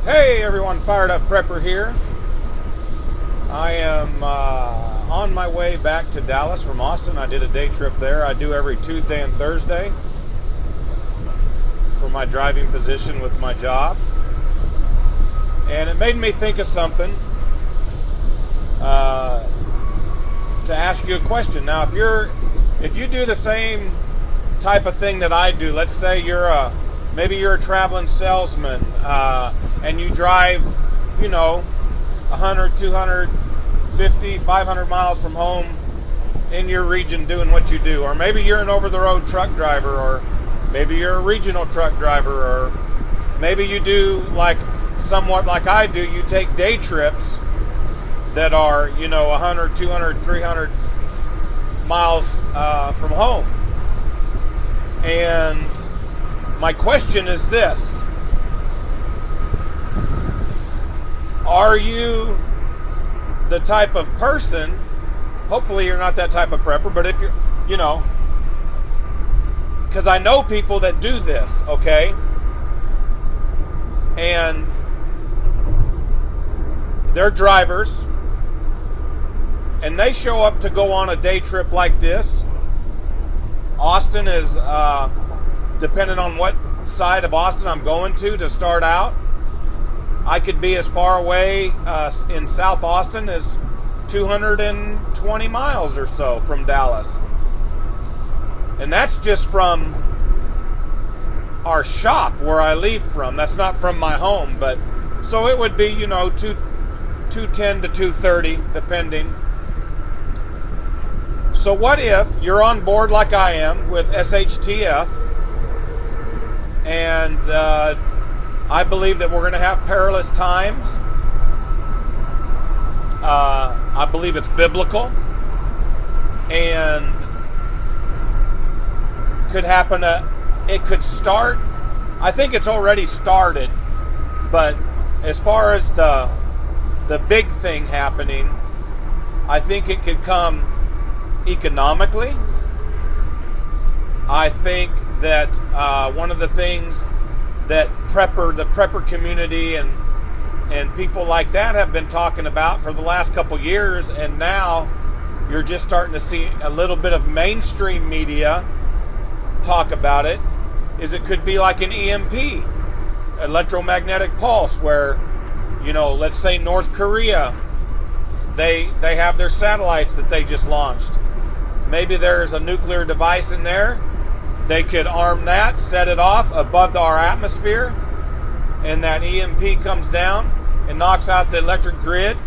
Hey everyone, Fired Up Prepper here. I am on my way back to Dallas from Austin. I did a day trip there. I do every Tuesday and Thursday for my driving position with my job. And it made me think of something to ask you a question. Now, if you do the same type of thing that I do, let's say maybe you're a traveling salesman, and you drive, 100, 250, 500 miles from home in your region doing what you do. Or maybe you're an over-the-road truck driver, or maybe you're a regional truck driver, or maybe you do somewhat like I do. You take day trips that are, 100, 200, 300 miles from home. And my question is this: are you the type of person, hopefully you're not that type of prepper, but if you're, because I know people that do this, okay? And they're drivers, and they show up to go on a day trip like this. Austin is, depending on what side of Austin I'm going to start out, I could be as far away in South Austin as 220 miles or so from Dallas. And that's just from our shop where I leave from. That's not from my home, but so it would be, 210 to 230, depending. So what if you're on board like I am with SHTF, and I believe that we're going to have perilous times. I believe it's biblical, and could happen. It could start. I think it's already started, but as far as the big thing happening, I think it could come economically. I think that one of the things that the prepper community and people like that have been talking about for the last couple years, and now you're just starting to see a little bit of mainstream media talk about it, is it could be like an EMP, electromagnetic pulse, where, let's say North Korea, they have their satellites that they just launched. Maybe there's a nuclear device in there. They could arm that, set it off above our atmosphere, and that EMP comes down and knocks out the electric grid,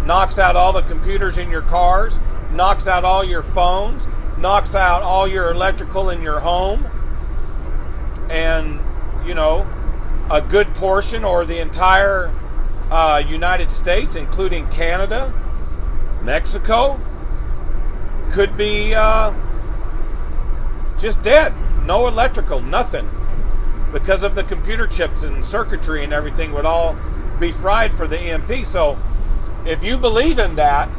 knocks out all the computers in your cars, knocks out all your phones, knocks out all your electrical in your home, and, a good portion or the entire United States, including Canada, Mexico, could be just dead. No electrical, nothing. Because of the computer chips and circuitry and everything would all be fried for the EMP. So if you believe in that,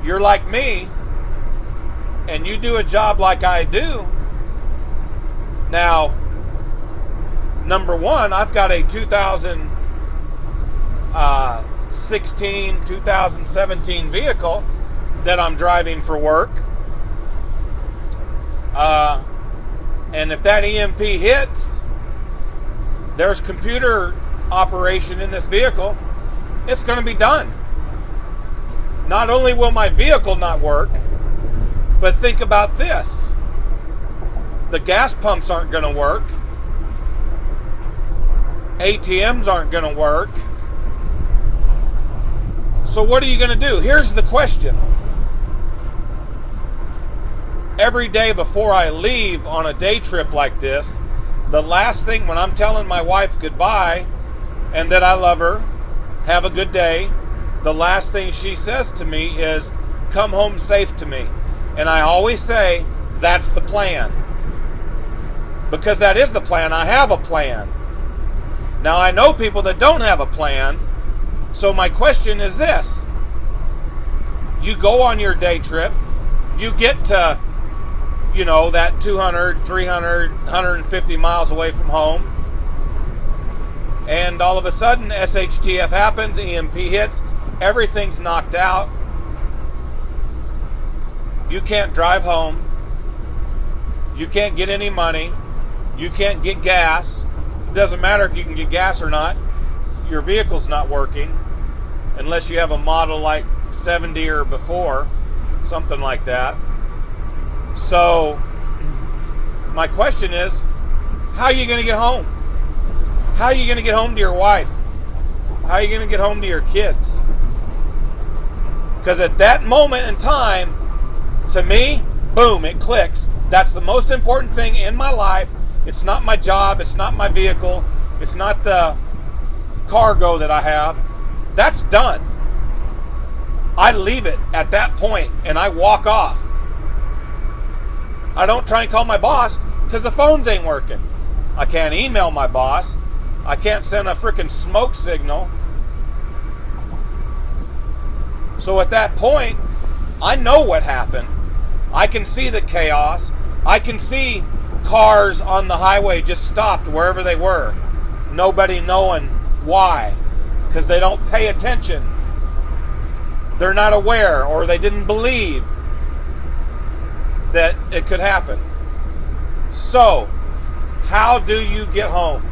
you're like me, and you do a job like I do. Now, number one, I've got a 2016, 2017 vehicle that I'm driving for work. And if that EMP hits, there's computer operation in this vehicle, it's going to be done. Not only will my vehicle not work, but think about this. The gas pumps aren't going to work. ATMs aren't going to work. So what are you going to do? Here's the question. Every day before I leave on a day trip like this, the last thing, when I'm telling my wife goodbye and that I love her, have a good day, the last thing she says to me is, come home safe to me. And I always say, that's the plan. Because that is the plan. I have a plan. Now, I know people that don't have a plan, so my question is this. You go on your day trip, you get to that 200, 300, 150 miles away from home, and all of a sudden SHTF happens, EMP hits, everything's knocked out. You can't drive home. You can't get any money. You can't get gas. It doesn't matter if you can get gas or not. Your vehicle's not working unless you have a model like 70 or before, something like that. So my question is, how are you going to get home? How are you going to get home to your wife? How are you going to get home to your kids? Because at that moment in time, to me, boom, it clicks. That's the most important thing in my life. It's not my job. It's not my vehicle. It's not the cargo that I have. That's done. I leave it at that point and I walk off. I don't try and call my boss because the phones ain't working. I can't email my boss. I can't send a freaking smoke signal. So at that point, I know what happened. I can see the chaos. I can see cars on the highway just stopped wherever they were. Nobody knowing why. Because they don't pay attention. They're not aware, or they didn't believe that it could happen. So, how do you get home?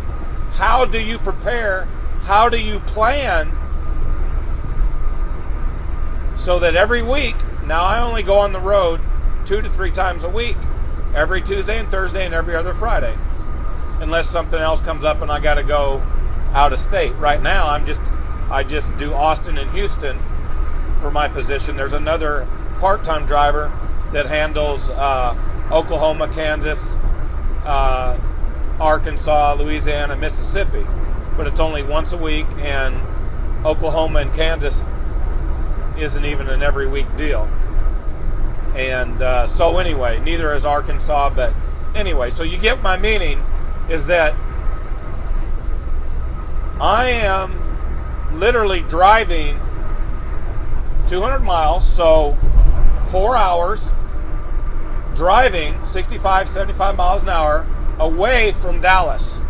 How do you prepare? How do you plan so that every week, now I only go on the road 2 to 3 times a week, every Tuesday and Thursday and every other Friday, unless something else comes up and I got to go out of state. Right now, I just do Austin and Houston for my position. There's another part-time driver that handles Oklahoma, Kansas, Arkansas, Louisiana, Mississippi, but it's only once a week, and Oklahoma and Kansas isn't even an every week deal. And so anyway, neither is Arkansas, but anyway, so you get my meaning, is that I am literally driving 200 miles, so 4 hours, driving 65, 75 miles an hour away from Dallas.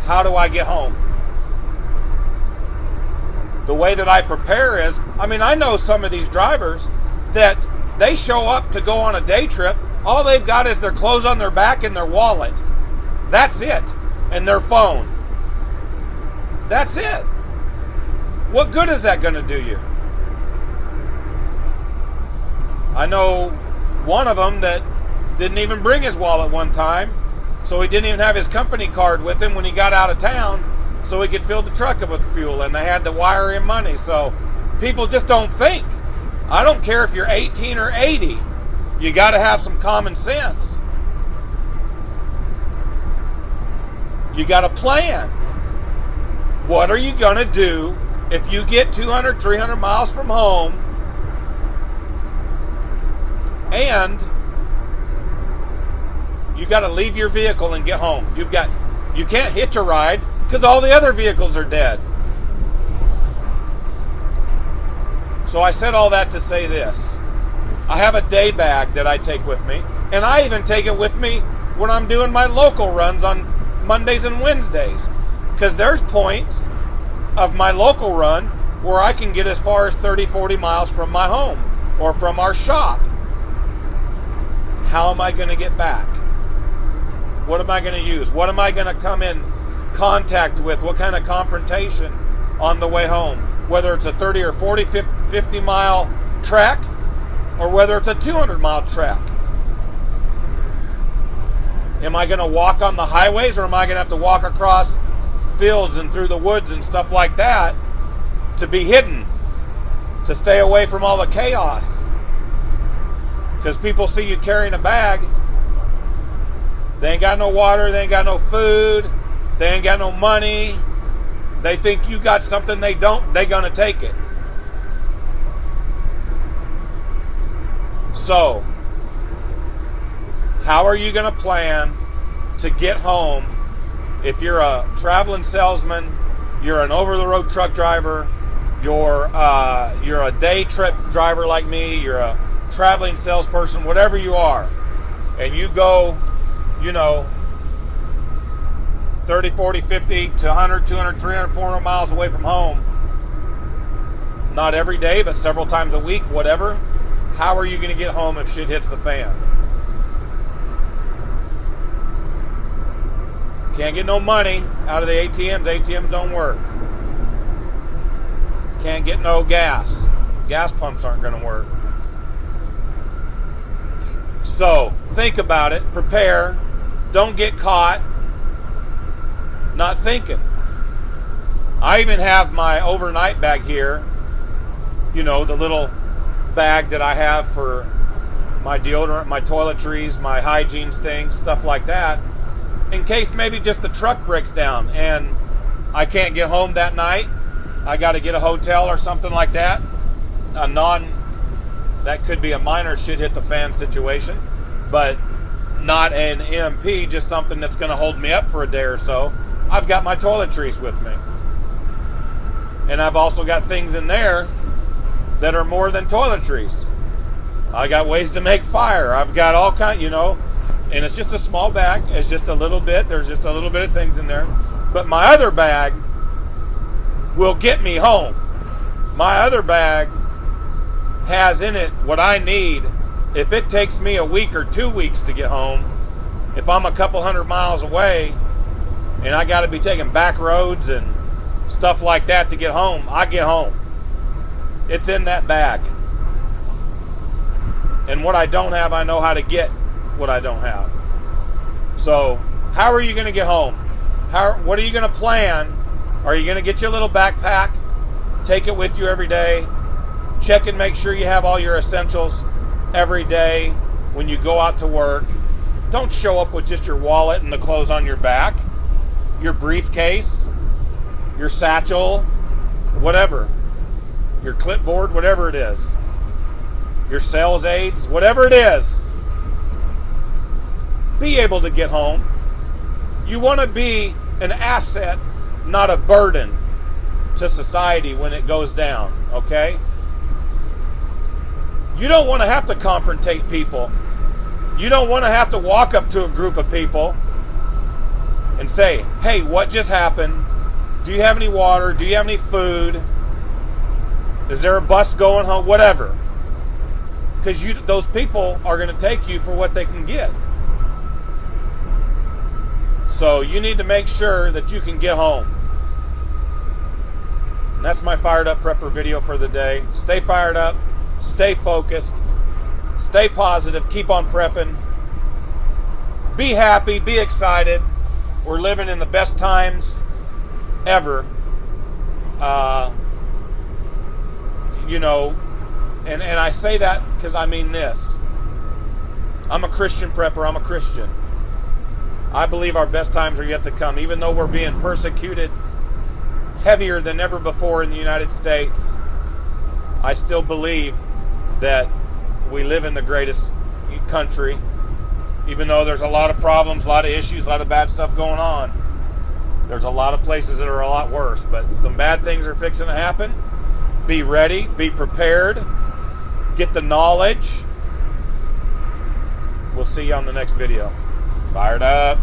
How do I get home? The way that I prepare is, I know some of these drivers that they show up to go on a day trip. All they've got is their clothes on their back and their wallet. That's it. And their phone. That's it. What good is that going to do you? I know one of them that didn't even bring his wallet one time, so he didn't even have his company card with him when he got out of town, so he could fill the truck up with fuel, and they had to wire him money. So people just don't think. I don't care if you're 18 or 80. You got to have some common sense. You got to plan. What are you going to do if you get 200, 300 miles from home and you got to leave your vehicle and get home? You can't hitch a ride because all the other vehicles are dead. So I said all that to say this. I have a day bag that I take with me, and I even take it with me when I'm doing my local runs on Mondays and Wednesdays, because there's points of my local run where I can get as far as 30, 40 miles from my home or from our shop. How am I going to get back? What am I going to use? What am I going to come in contact with? What kind of confrontation on the way home? Whether it's a 30 or 40, 50 mile track, or whether it's a 200 mile track. Am I going to walk on the highways, or am I going to have to walk across fields and through the woods and stuff like that to be hidden, to stay away from all the chaos? Because people see you carrying a bag, they ain't got no water, they ain't got no food, they ain't got no money. They think you got something they don't, they're going to take it. So, how are you going to plan to get home if you're a traveling salesman, you're an over-the-road truck driver, you're a day trip driver like me, you're a traveling salesperson, whatever you are, and you go, 30, 40, 50 to 100, 200, 300, 400 miles away from home. Not every day, but several times a week, whatever. How are you going to get home if shit hits the fan? Can't get no money out of the ATMs. ATMs don't work. Can't get no gas. Gas pumps aren't going to work. So, think about it. Prepare. Don't get caught not thinking. I even have my overnight bag here. You know, the little bag that I have for my deodorant, my toiletries, my hygiene things, stuff like that. In case maybe just the truck breaks down and I can't get home that night. I got to get a hotel or something like that. That could be a minor shit hit the fan situation, but not an EMP, just something that's going to hold me up for a day or so. I've got my toiletries with me. And I've also got things in there that are more than toiletries. I got ways to make fire. I've got all kinds, you know, and it's just a small bag. It's just a little bit. There's just a little bit of things in there. But my other bag will get me home. My other bag has in it what I need if it takes me a week or 2 weeks to get home. If I'm a couple 100 miles away and I got to be taking back roads and stuff like that to get home, I get home. It's in that bag. And what I don't have, I know how to get what I don't have. So, how are you going to get home? What are you going to plan? Are you going to get your little backpack? Take it with you every day. Check and make sure you have all your essentials every day when you go out to work. Don't show up with just your wallet and the clothes on your back. Your briefcase, your satchel, whatever. Your clipboard, whatever it is. Your sales aids, whatever it is. Be able to get home. You want to be an asset, not a burden to society when it goes down, okay? You don't want to have to confrontate people. You don't want to have to walk up to a group of people and say, hey, what just happened? Do you have any water? Do you have any food? Is there a bus going home? Whatever. Because those people are going to take you for what they can get. So you need to make sure that you can get home. And that's my Fired Up Prepper video for the day. Stay fired up. Stay focused. Stay positive. Keep on prepping. Be happy. Be excited. We're living in the best times ever. You know, and I say that because I mean this. I'm a Christian prepper. I'm a Christian. I believe our best times are yet to come. Even though we're being persecuted heavier than ever before in the United States, I still believe that we live in the greatest country. Even though there's a lot of problems, a lot of issues, a lot of bad stuff going on. There's a lot of places that are a lot worse. But some bad things are fixing to happen. Be ready. Be prepared. Get the knowledge. We'll see you on the next video. Fired up.